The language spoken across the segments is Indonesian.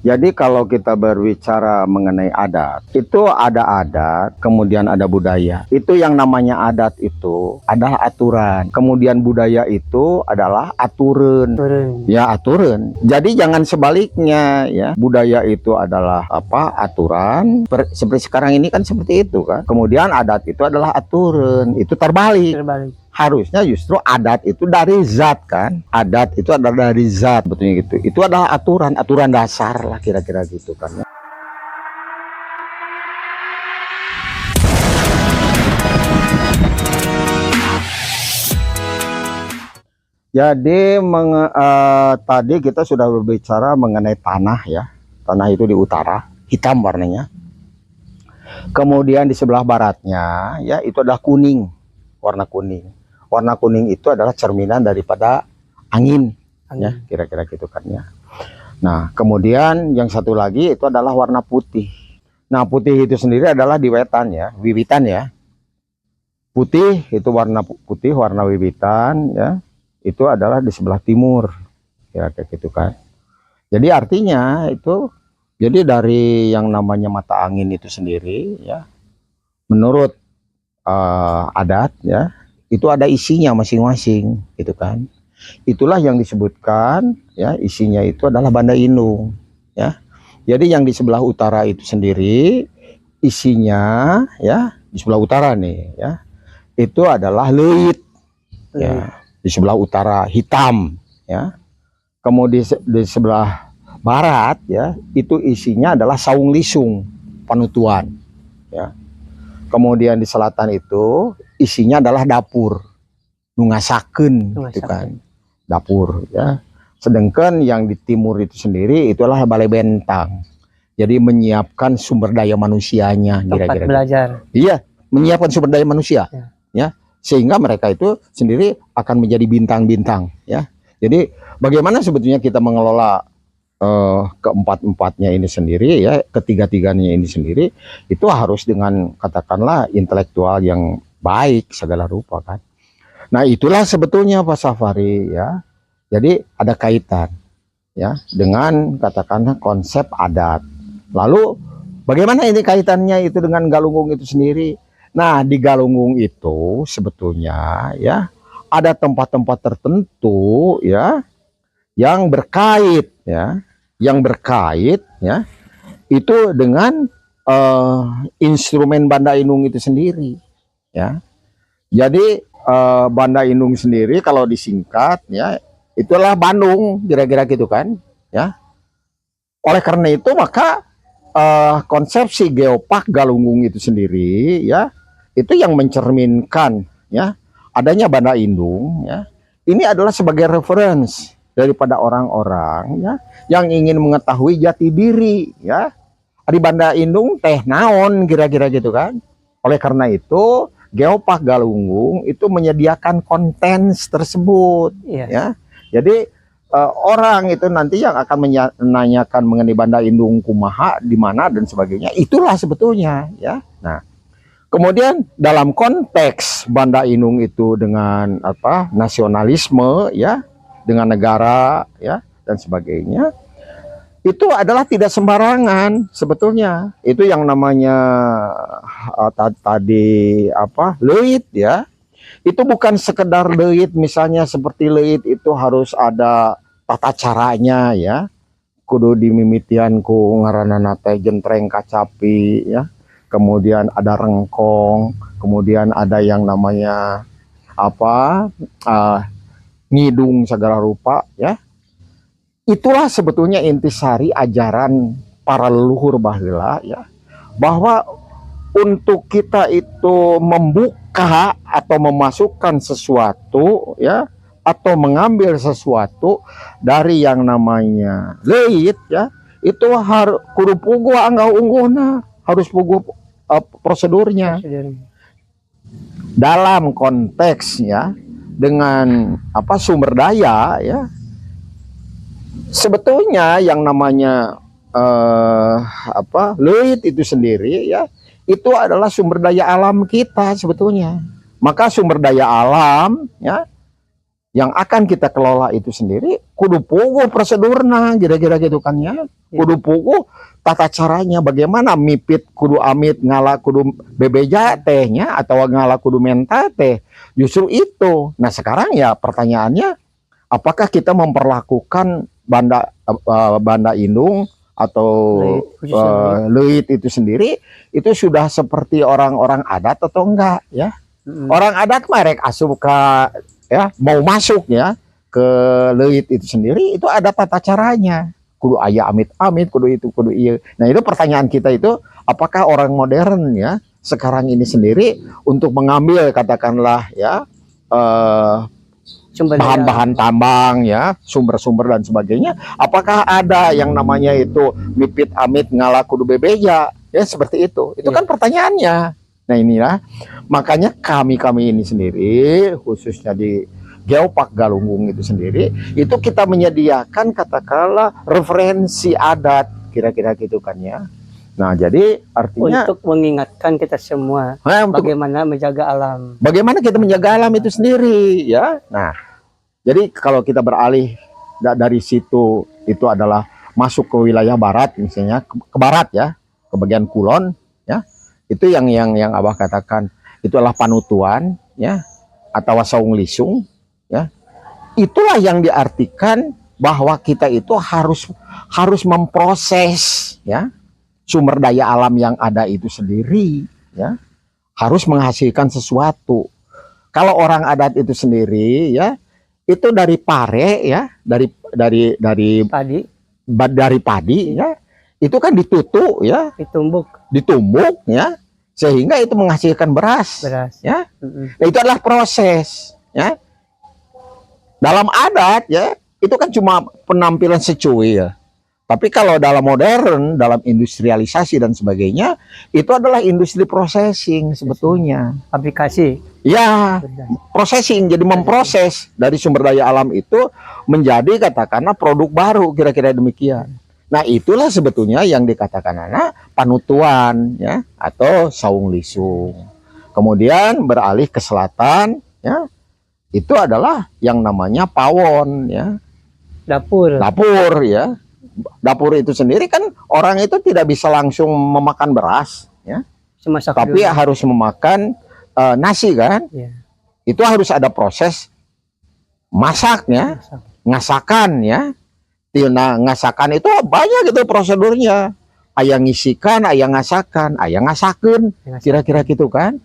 Jadi kalau kita berbicara mengenai adat, itu ada adat, kemudian ada budaya. Itu yang namanya adat itu adalah aturan. Kemudian budaya itu adalah aturan. Ya, aturan. Jadi jangan sebaliknya ya. Budaya itu adalah apa? Aturan. Seperti sekarang ini kan seperti itu kan. Kemudian adat itu adalah aturan. Itu terbalik. Harusnya justru adat itu dari zat kan, adat itu adalah dari zat, betulnya gitu. Itu adalah aturan dasar lah kira-kira gitu kan. Jadi tadi kita sudah berbicara mengenai tanah ya, tanah itu di utara hitam warnanya. Kemudian di sebelah baratnya ya itu adalah kuning, warna kuning. Warna kuning itu adalah cerminan daripada angin. Ya kira-kira gitu kan ya. Nah kemudian yang satu lagi itu adalah warna putih. Nah putih itu sendiri adalah di wetan ya, wiwitan ya. Putih itu warna putih, warna wiwitan ya, itu adalah di sebelah timur kira-kira gitu kan. Jadi artinya itu, jadi dari yang namanya mata angin itu sendiri ya, menurut adat ya, itu ada isinya masing-masing gitu kan. Itulah yang disebutkan ya, isinya itu adalah Banda Inung ya. Jadi yang di sebelah utara itu sendiri isinya ya, di sebelah utara nih ya, itu adalah leuit ya, di sebelah utara hitam ya. Kemudian di sebelah barat ya, itu isinya adalah saung lisung panutuan ya. Kemudian di selatan itu isinya adalah dapur nungasakeun gitu kan, dapur ya. Sedangkan yang di timur itu sendiri itulah balai bentang, jadi menyiapkan sumber daya manusianya, kira-kira belajar. Iya, menyiapkan sumber daya manusia ya, sehingga mereka itu sendiri akan menjadi bintang-bintang ya. Jadi bagaimana sebetulnya kita mengelola keempat-empatnya ini sendiri ya, ketiga-tiganya ini sendiri, itu harus dengan katakanlah intelektual yang baik segala rupa kan. Nah itulah sebetulnya Pak Safari ya. Jadi ada kaitan ya dengan katakanlah konsep adat. Lalu bagaimana ini kaitannya itu dengan Galunggung itu sendiri? Nah di Galunggung itu sebetulnya ya ada tempat-tempat tertentu ya yang berkait ya, itu dengan instrumen Banda Inung itu sendiri ya. Jadi Banda Inung sendiri kalau disingkat ya, itulah Bandung kira-kira gitu kan ya. Oleh karena itu maka konsepsi Geopark Galunggung itu sendiri ya, itu yang mencerminkan ya adanya Banda Inung ya. Ini adalah sebagai referensi daripada orang-orang ya yang ingin mengetahui jati diri ya, di Banda Inung teh naon kira-kira gitu kan. Oleh karena itu Geopark Galunggung itu menyediakan konten tersebut ya. Jadi orang itu nanti yang akan menanyakan mengenai Banda Inung kumaha di mana dan sebagainya, itulah sebetulnya ya. Nah kemudian dalam konteks Banda Inung itu dengan apa, nasionalisme ya, dengan negara ya dan sebagainya, itu adalah tidak sembarangan sebetulnya. Itu yang namanya tadi apa, leuit ya. Itu bukan sekedar leuit misalnya seperti leuit itu harus ada tata caranya ya, kudu dimimitian ku ngaranana teh jentreng kacapi ya. Kemudian ada rengkong, kemudian ada yang namanya apa, ngidung segala rupa ya. Itulah sebetulnya intisari ajaran para leluhur baheula ya, bahwa untuk kita itu membuka atau memasukkan sesuatu ya, atau mengambil sesuatu dari yang namanya leuit ya, itu harus kudu puguh angga unggulna, harus puguh prosedurnya dalam konteks ya dengan apa, sumber daya ya. Sebetulnya yang namanya apa, leuit itu sendiri ya, itu adalah sumber daya alam kita sebetulnya. Maka sumber daya alam ya yang akan kita kelola itu sendiri kudu puguh prosedurna kira-kira gitu kan ya. kudu pugu tata caranya bagaimana mipit kudu amit ngala kudu bebeja tehnya atau ngala kudu menta teh. Justru itu. Nah, sekarang ya pertanyaannya apakah kita memperlakukan banda indung atau leuit itu sendiri itu sudah seperti orang-orang adat atau enggak ya? Orang adat merek asup ke ya mau masuk ya ke leuit itu sendiri itu ada tata caranya. Kudu aya amit-amit, kudu itu, kudu iya. Nah, itu pertanyaan kita itu apakah orang modern ya sekarang ini sendiri untuk mengambil katakanlah ya bahan-bahan tambang ya, sumber-sumber dan sebagainya, apakah ada yang namanya itu mipit amit ngala kudu bebeja ya seperti itu. Itu kan pertanyaannya. Nah, inilah makanya kami ini sendiri khususnya di Geopark Galunggung itu sendiri itu kita menyediakan katakanlah referensi adat kira-kira gitu kan ya. Nah, jadi artinya untuk mengingatkan kita semua bagaimana menjaga alam. Bagaimana kita menjaga alam itu sendiri ya. Nah, jadi kalau kita beralih dari situ itu adalah masuk ke wilayah barat misalnya ke barat ya, ke bagian kulon ya. Itu yang Abah katakan itu adalah panutuan ya atau saung lisung ya. Itulah yang diartikan bahwa kita itu harus memproses ya sumber daya alam yang ada itu sendiri ya. Harus menghasilkan sesuatu. Kalau orang adat itu sendiri ya itu dari pare ya, dari padi ya. Itu kan ditutuk ya, ditumbuk ya, sehingga itu menghasilkan beras. Ya. Nah, itu adalah proses ya. Dalam adat ya, itu kan cuma penampilan secuil ya. Tapi kalau dalam modern, dalam industrialisasi dan sebagainya, itu adalah industri processing sebetulnya. Aplikasi. Ya, processing, jadi memproses dari sumber daya alam itu menjadi katakanlah produk baru, kira-kira demikian. Nah, itulah sebetulnya yang dikatakan panutuan ya atau saung lisung. Kemudian beralih ke selatan ya. Itu adalah yang namanya pawon ya. Dapur ya. Dapur itu sendiri kan orang itu tidak bisa langsung memakan beras ya. Tapi harus memakan nasi kan. Itu harus ada proses masaknya, ngasakan ya. Nah, ngasakan itu banyak gitu prosedurnya. Aya ngisikan, aya ngasakan, aya ngasakeun, kira-kira gitu kan.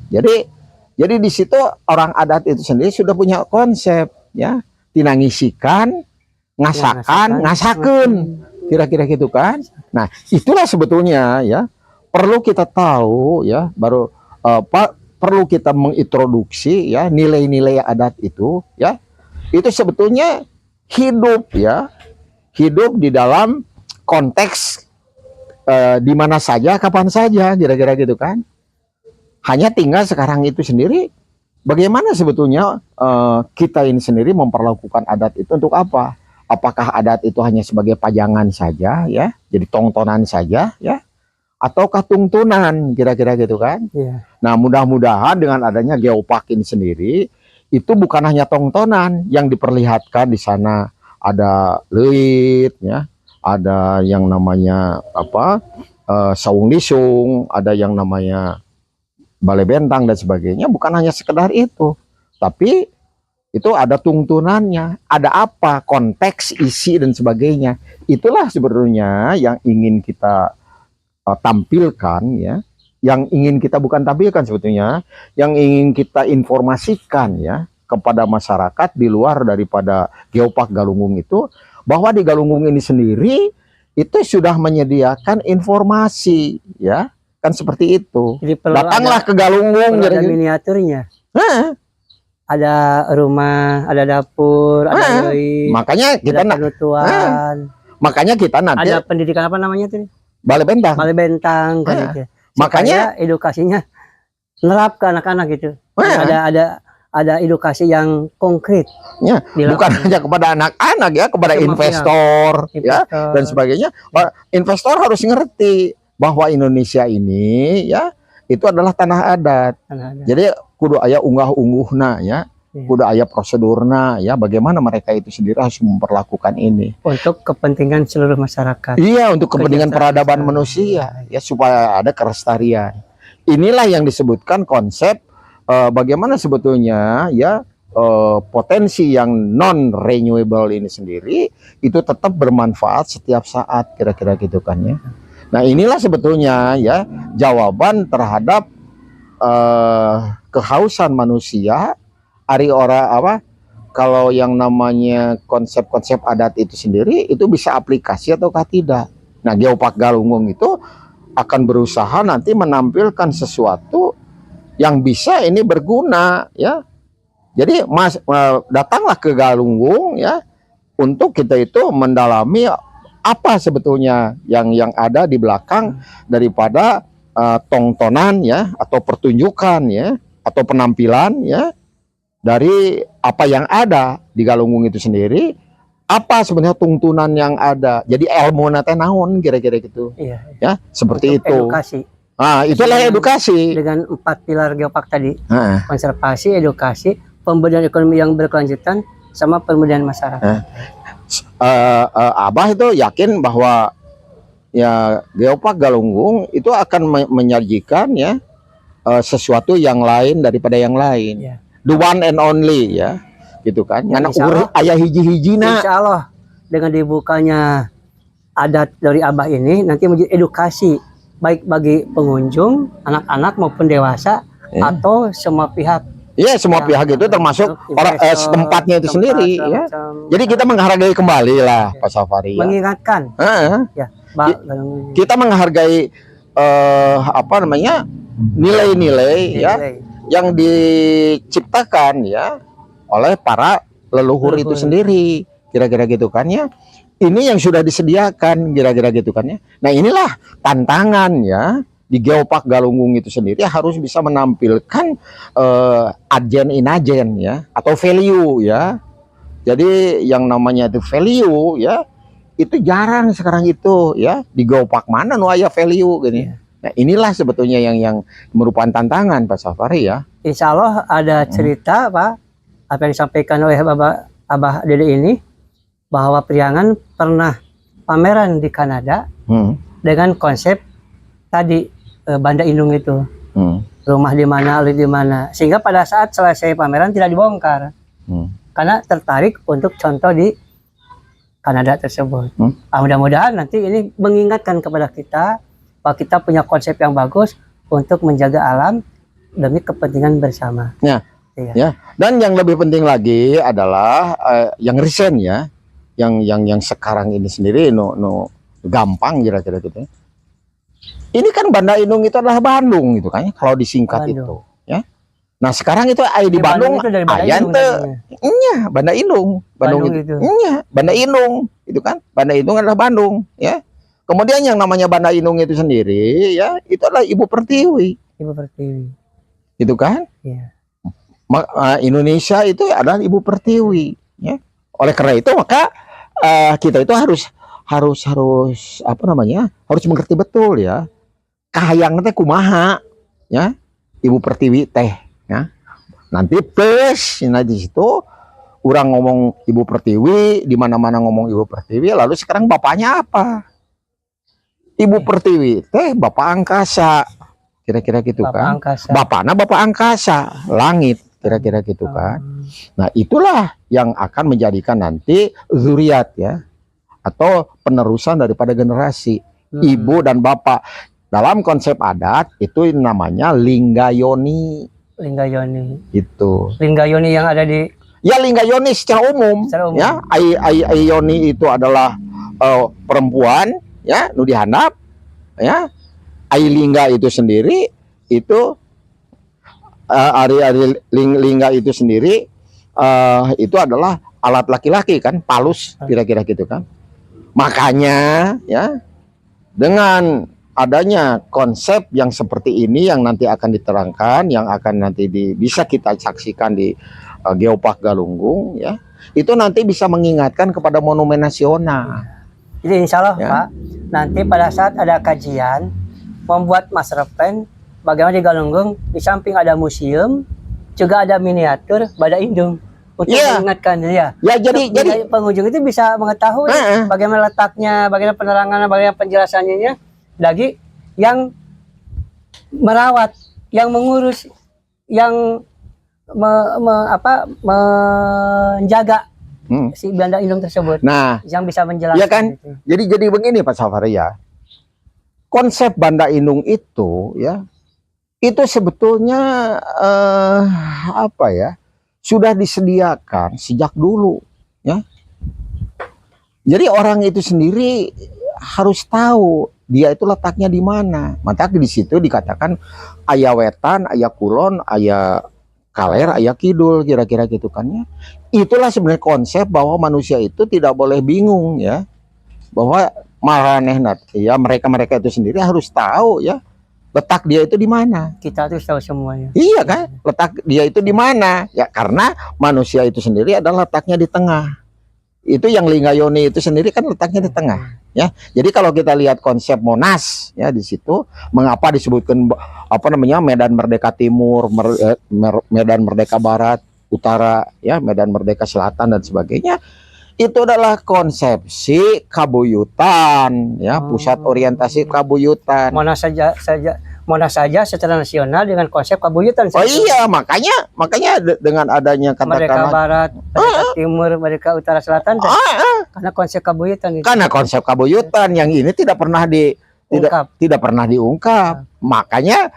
Jadi di situ orang adat itu sendiri sudah punya konsep ya. Tina ngisikan, ngasakan, ngasakeun, kira-kira gitu kan. Nah, itulah sebetulnya ya perlu kita tahu ya, baru perlu kita mengintroduksi ya nilai-nilai adat itu ya. Itu sebetulnya hidup ya. Hidup di dalam konteks di mana saja, kapan saja, kira-kira gitu kan. Hanya tinggal sekarang itu sendiri, bagaimana sebetulnya kita ini sendiri memperlakukan adat itu untuk apa? Apakah adat itu hanya sebagai pajangan saja, ya, jadi tontonan saja, ya, ataukah tuntunan, kira-kira gitu kan? Nah, mudah-mudahan dengan adanya Geopark ini sendiri, itu bukan hanya tontonan yang diperlihatkan di sana. Ada leuit ya, ada yang namanya saung lisung, ada yang namanya balai bentang dan sebagainya. Bukan hanya sekedar itu, tapi itu ada tuntunannya, ada apa, konteks, isi dan sebagainya. Itulah sebetulnya yang ingin kita tampilkan ya, yang ingin kita bukan tampilkan sebetulnya, yang ingin kita informasikan ya kepada masyarakat di luar daripada Geopark Galunggung itu, bahwa di Galunggung ini sendiri itu sudah menyediakan informasi ya, kan seperti itu. Datanglah ke Galunggung, ada miniaturnya. Ada rumah, ada dapur, ada leuit, makanya kita ada penutuan. Makanya kita nanti ada pendidikan apa namanya tuh? Balai bentang. Balai bentang kan gitu. Makanya edukasinya nerap ke anak-anak gitu. Ada edukasi yang konkret ya, bukan hanya kepada anak-anak ya, kepada investor ya dan sebagainya. Investor harus ngerti bahwa Indonesia ini ya itu adalah tanah adat. Jadi kudu aya unggah-ungguhna ya. kudu aya prosedurna ya, bagaimana mereka itu sendiri harus memperlakukan ini untuk kepentingan seluruh masyarakat. iya, untuk kepentingan peradaban Kesejahteraan manusia ya, supaya ada kelestarian. Inilah yang disebutkan konsep bagaimana sebetulnya ya potensi yang non renewable ini sendiri itu tetap bermanfaat setiap saat, kira-kira gitu kan ya. Nah, inilah sebetulnya ya jawaban terhadap kehausan manusia ari ora apa, kalau yang namanya konsep-konsep adat itu sendiri itu bisa aplikasi ataukah tidak. Nah, Geopark Galunggung itu akan berusaha nanti menampilkan sesuatu yang bisa ini berguna ya. Jadi datanglah ke Galunggung ya, untuk kita itu mendalami apa sebetulnya yang ada di belakang daripada tontonan ya, atau pertunjukan ya, atau penampilan ya, dari apa yang ada di Galunggung itu sendiri, apa sebenarnya tuntunan yang ada. Jadi ilmu nate naon kira-kira gitu. Iya. Ya, seperti Untuk itu. Edukasi. Nah, itulah edukasi. Dengan 4 pilar Geopark tadi. Nah, Konservasi, edukasi, pemberdayaan ekonomi yang berkelanjutan, sama pemberdayaan masyarakat. Abah itu yakin bahwa ya Geopark Galunggung itu akan menyajikan ya sesuatu yang lain daripada yang lain. Ya. The one and only ya, gitu kan. Ya, Karena insya Allah. ayah hiji-hijina. Insya Allah dengan dibukanya adat dari Abah ini nanti menjadi edukasi baik bagi pengunjung, anak-anak maupun dewasa, Ya. atau semua pihak. Iya, semua pihak itu termasuk orang tempatnya itu sendiri ya. Jadi kita menghargai kembali lah Pak Safari ya. mengingatkan ya, Kita menghargai apa namanya, nilai-nilai ya yang diciptakan ya oleh para leluhur itu sendiri, kira-kira gitu kan ya. Ini yang sudah disediakan, kira-kira gitu kan ya. Nah, inilah tantangan ya di Geopark Galunggung itu sendiri, harus bisa menampilkan agen inagen ya, atau value ya. Jadi yang namanya itu value ya, itu jarang sekarang itu ya, di Geopark mana nu aya value gini. Nah, inilah sebetulnya yang merupakan tantangan Pak Safari ya. Insya Allah ada cerita Pak, apa yang disampaikan oleh Abah Dede ini, bahwa Priangan pernah pameran di Kanada dengan konsep tadi Banda Inung itu, rumah di mana, alit di mana, sehingga pada saat selesai pameran tidak dibongkar karena tertarik untuk contoh di Kanada tersebut. Mudah-mudahan nanti ini mengingatkan kepada kita bahwa kita punya konsep yang bagus untuk menjaga alam demi kepentingan bersama. Ya, iya. Ya. Dan yang lebih penting lagi adalah yang recent ya, yang sekarang ini sendiri no gampang kira-kira gitu. Ini kan Banda Inung itu adalah Bandung gitu kan, kalau disingkat Bandung. itu ya. Nah, sekarang itu di Bandung ayan teh nya Banda Inung, Bandung itu. Nya Banda Inung itu kan. Banda Inung adalah Bandung ya. Kemudian yang namanya Banda Inung itu sendiri ya, itu adalah Ibu Pertiwi. Ibu Pertiwi. Itu kan? Iya. Indonesia itu adalah Ibu Pertiwi ya. Oleh karena itu maka kita itu harus apa namanya? Harus mengerti betul ya. Kahayang teh kumaha ya. Ibu Pertiwi teh ya. Nanti plus nah di situ orang ngomong Ibu Pertiwi, di mana-mana ngomong Ibu Pertiwi, lalu sekarang bapaknya apa? Ibu Pertiwi teh Bapak Angkasa, kira-kira gitu kan. Bapaknya Bapak Angkasa, langit, kira-kira gitu kan. Nah, itulah yang akan menjadikan nanti zuriat ya, atau penerusan daripada generasi ibu dan bapak. Dalam konsep adat itu namanya Linggayoni. Linggayoni. Itu. Linggayoni yang ada di Linggayoni secara umum. Ya, Ayoni itu adalah perempuan ya, nu dihandap ya. Lingga itu sendiri itu lingga itu sendiri itu adalah alat laki-laki kan, palus kira-kira gitu kan. Makanya ya, dengan adanya konsep yang seperti ini yang nanti akan diterangkan, yang akan nanti bisa kita saksikan di Geopark Galunggung ya, itu nanti bisa mengingatkan kepada monumen nasional. Jadi insya Allah ya. Pak, nanti pada saat ada kajian membuat master plan bagaimana di Galunggung, di samping ada museum, juga ada miniatur Banda Indung untuk Iya. mengingatkan ya. Ya jadi Pengunjung itu bisa mengetahui bagaimana letaknya, bagaimana penerangannya, bagaimana penjelasannya, lagi yang merawat, yang mengurus, yang menjaga si Banda Indung tersebut. Nah, yang bisa menjelaskan. ya kan? Itu. Jadi begini Pak Safari ya. Konsep Banda Indung itu ya, itu sebetulnya apa ya? Sudah disediakan sejak dulu ya. Jadi orang itu sendiri harus tahu dia itu letaknya di mana. Maka di situ dikatakan aya wetan, aya kulon, aya kaler, aya kidul, kira-kira gitu kan ya. Itulah sebenarnya konsep bahwa manusia itu tidak boleh bingung ya. Bahwa maranehna ya, mereka itu sendiri harus tahu ya letak dia itu di mana. Kita harus tahu semuanya. Iya kan? Letak dia itu di mana? Ya karena manusia itu sendiri adalah letaknya di tengah. Itu yang Lingayoni itu sendiri kan letaknya di tengah ya. Jadi kalau kita lihat konsep Monas ya di situ, mengapa disebutkan apa namanya Medan Merdeka Timur, Medan Merdeka Barat, Utara ya, Medan Merdeka Selatan dan sebagainya. Itu adalah konsepsi kabuyutan ya, pusat orientasi kabuyutan. Monas saja secara nasional dengan konsep kabuyutan. Oh iya, makanya dengan adanya Merdeka katakanlah Barat, Merdeka Timur, Merdeka Utara Selatan, karena konsep kabuyutan itu. karena konsep kabuyutan yang ini tidak pernah diungkap. Makanya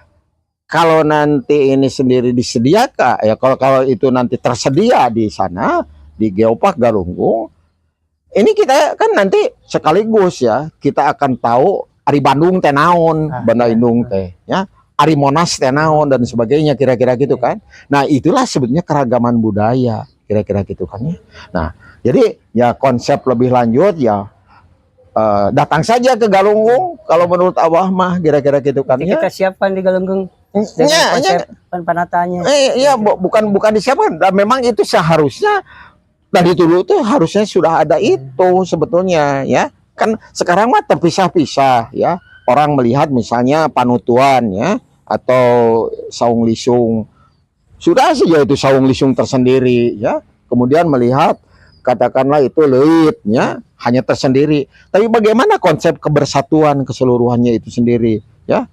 kalau nanti ini sendiri disediakan ya, kalau itu nanti tersedia di sana di Geopark Galunggung, ini kita kan nanti sekaligus ya kita akan tahu Ari Bandung teh naon, Banda Indung teh ya, Ari Monas teh naon dan sebagainya, kira-kira gitu kan. Nah, itulah sebetulnya keragaman budaya, kira-kira gitu kan ya. Nah, jadi ya konsep lebih lanjut ya datang saja ke Galunggung kalau menurut Abah mah, kira-kira gitu kan ya. Kita siapkan di Galunggung dengan konsep penataannya. Iya, bukan disiapkan. Dan memang itu seharusnya dari dulu tuh harusnya sudah ada itu sebetulnya ya. Kan sekarang mah terpisah-pisah ya. Orang melihat misalnya Panutuan ya atau Saung Lisung. Sudah saja itu Saung Lisung tersendiri ya. Kemudian melihat katakanlah itu Leuit ya, hanya tersendiri. Tapi bagaimana konsep kebersatuan keseluruhannya itu sendiri ya?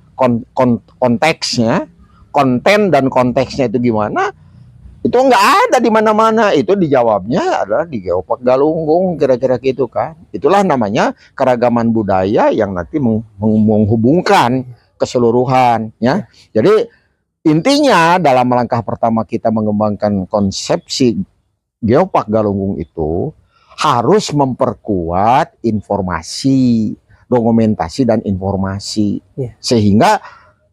Konteksnya, konten dan konteksnya itu gimana? Itu nggak ada di mana-mana. Itu dijawabnya adalah di Geopark Galunggung, kira-kira gitu kan. Itulah namanya keragaman budaya yang nanti menghubungkan keseluruhan ya. Jadi intinya dalam langkah pertama kita mengembangkan konsepsi Geopark Galunggung itu harus memperkuat informasi, dokumentasi dan informasi sehingga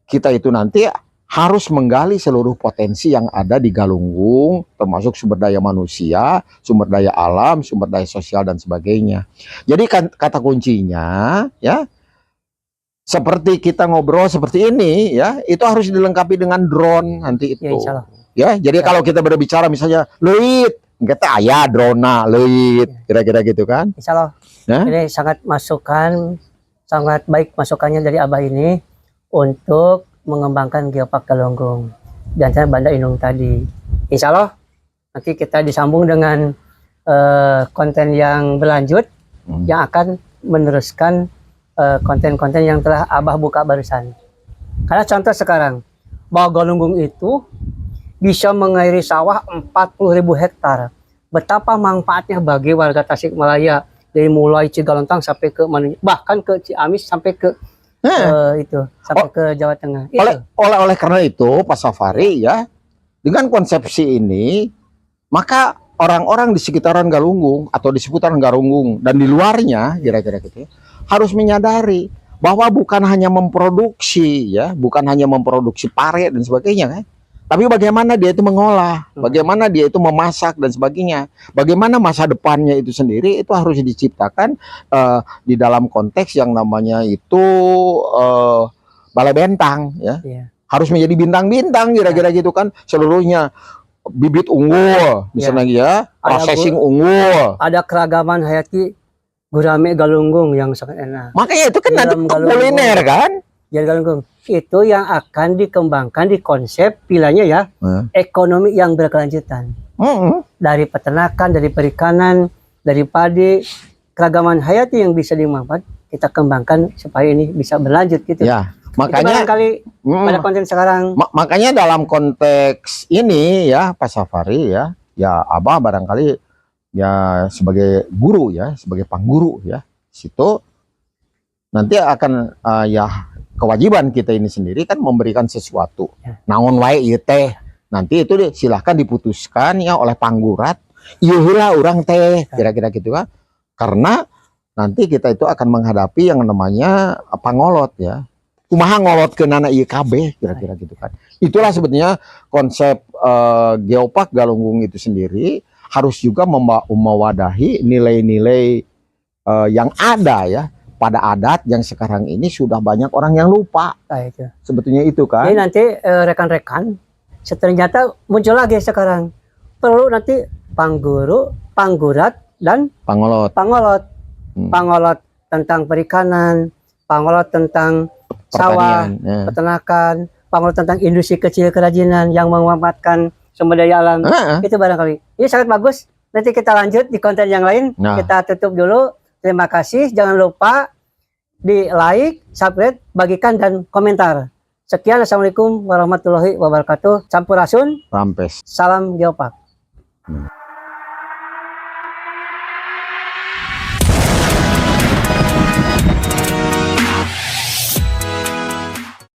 kita itu nanti harus menggali seluruh potensi yang ada di Galunggung, termasuk sumber daya manusia, sumber daya alam, sumber daya sosial dan sebagainya. Jadi kata kuncinya ya, seperti kita ngobrol seperti ini ya, itu harus dilengkapi dengan drone nanti itu. Ya, jadi kalau kita berbicara misalnya Leuit, kita ayah drona Leuit, kira-kira gitu kan? Insya Allah. Ini sangat baik masukannya dari Abah ini untuk mengembangkan Geopark Galunggung dan Banda Indung tadi. Insya Allah nanti kita disambung dengan konten yang berlanjut yang akan meneruskan konten-konten yang telah Abah buka barusan. Karena contoh sekarang bahwa Galunggung itu bisa mengairi sawah 40.000 hektar. Betapa manfaatnya bagi warga Tasikmalaya dari mulai Cigalontang sampai ke bahkan ke Ciamis sampai ke sampai ke Jawa Tengah. Oleh karena itu Pak Safari ya, dengan konsepsi ini maka orang-orang di sekitaran Galunggung atau di seputaran Galunggung dan di luarnya kira-kira gitu ya, harus menyadari bahwa bukan hanya memproduksi ya, bukan hanya memproduksi pare dan sebagainya kan, tapi bagaimana dia itu mengolah, bagaimana dia itu memasak dan sebagainya, bagaimana masa depannya itu sendiri itu harus diciptakan di dalam konteks yang namanya itu balai bentang ya, harus menjadi bintang-bintang kira-kira gitu kan, seluruhnya bibit unggul misalnya ya, processing unggul, ada keragaman hayati gurame Galunggung yang sangat enak. Makanya itu kan nanti kuliner kan. Jadi Galunggung, itu yang akan dikembangkan di konsep pilihannya ya, ekonomi yang berkelanjutan. Dari peternakan, dari perikanan, dari padi, keragaman hayati yang bisa dimanfaat, kita kembangkan supaya ini bisa berlanjut gitu. Ya, makanya kali pada konten sekarang. Makanya dalam konteks ini ya Pak Safari ya Abah barangkali ya sebagai guru ya, sebagai pangguru ya, situ nanti akan ya kewajiban kita ini sendiri kan memberikan sesuatu. Naon wae ieu teh. Nanti itu silahkan diputuskan ya oleh panggurat. Ieu heula urang teh, kira-kira gitu kan. Karena nanti kita itu akan menghadapi yang namanya pangolot ya. Kumaha ngolotkeunana ieu kabeh, kira-kira gitu kan. Itulah sebetulnya konsep Geopark Galunggung itu sendiri harus juga mewadahi nilai-nilai yang ada ya pada adat yang sekarang ini sudah banyak orang yang lupa. Nah, itu. Sebetulnya itu kan. Jadi nanti rekan-rekan ternyata muncul lagi sekarang. Perlu nanti pangguru, panggurat, dan pangolot. Pangolot tentang perikanan, pangolot tentang sawah, peternakan, pangolot tentang industri kecil kerajinan yang memanfaatkan sumber daya alam. Itu barangkali. Ini sangat bagus. Nanti kita lanjut di konten yang lain. Kita tutup dulu. Terima kasih. Jangan lupa di like, subscribe, bagikan, dan komentar. Sekian. Assalamualaikum warahmatullahi wabarakatuh. Sampurasun. Rampes. Salam Geopark.